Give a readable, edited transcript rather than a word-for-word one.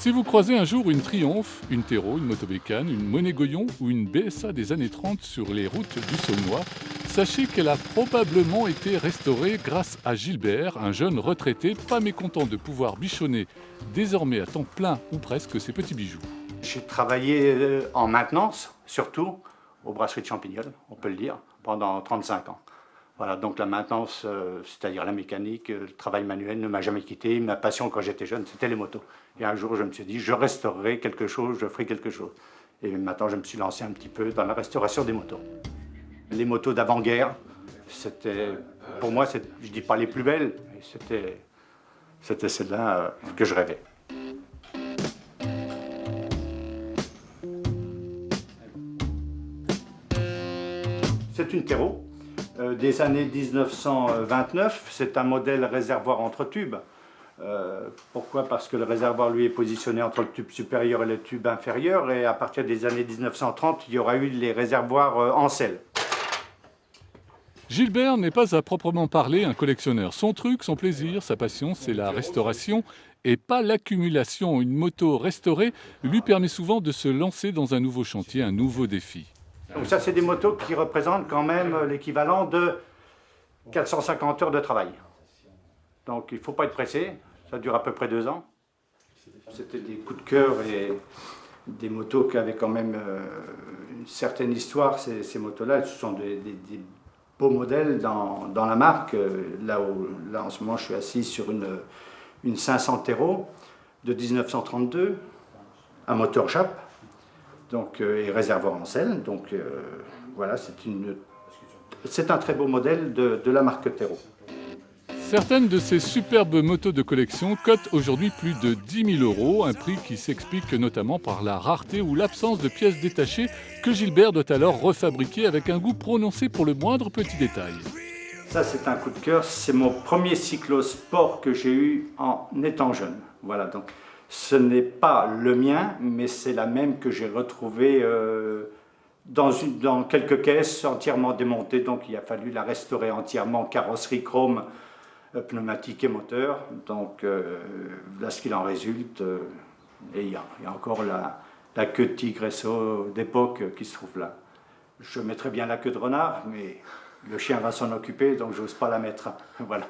Si vous croisez un jour une Triumph, une Tero, une Motobécane, une Monégoyon ou une BSA des années 30 sur les routes du Saulnois, sachez qu'elle a probablement été restaurée grâce à Gilbert, un jeune retraité pas mécontent de pouvoir bichonner désormais à temps plein ou presque ses petits bijoux. J'ai travaillé en maintenance, surtout aux brasseries de Champignol, on peut le dire, pendant 35 ans. Voilà, donc la maintenance, c'est-à-dire la mécanique, le travail manuel ne m'a jamais quitté. Ma passion quand j'étais jeune, c'était les motos. Et un jour, je me suis dit, je restaurerai quelque chose, je ferai quelque chose. Et maintenant, je me suis lancé un petit peu dans la restauration des motos. Les motos d'avant-guerre, c'était, pour moi, je ne dis pas les plus belles, mais c'était celle-là que je rêvais. C'est une Tero. Des années 1929, c'est un modèle réservoir entre tubes. Pourquoi? Parce que le réservoir lui est positionné entre le tube supérieur et le tube inférieur, et à partir des années 1930, il y aura eu les réservoirs en selle. Gilbert n'est pas à proprement parler un collectionneur. Son truc, son plaisir, sa passion, c'est la restauration et pas l'accumulation. Une moto restaurée lui permet souvent de se lancer dans un nouveau chantier, un nouveau défi. Donc ça, c'est des motos qui représentent quand même l'équivalent de 450 heures de travail. Donc il ne faut pas être pressé, ça dure à peu près 2 ans. C'était des coups de cœur et des motos qui avaient quand même une certaine histoire, ces motos-là. Ce sont des beaux modèles dans la marque. Là, en ce moment, je suis assis sur une 500 Tero de 1932, un moteur Jap. Donc, et réservoir en selle. Donc voilà, c'est un très beau modèle de la marque Tero. Certaines de ces superbes motos de collection cotent aujourd'hui plus de 10 000 €, un prix qui s'explique notamment par la rareté ou l'absence de pièces détachées que Gilbert doit alors refabriquer avec un goût prononcé pour le moindre petit détail. Ça, c'est un coup de cœur. C'est mon premier cyclosport que j'ai eu en étant jeune. Voilà, donc ce n'est pas le mien, mais c'est la même que j'ai retrouvée dans quelques caisses entièrement démontées. Donc il a fallu la restaurer entièrement, carrosserie chrome, pneumatique et moteur. Donc là, ce qu'il en résulte. Et il y a encore la queue de tigresso d'époque qui se trouve là. Je mettrais bien la queue de renard, mais le chien va s'en occuper, donc j'ose pas la mettre. Voilà.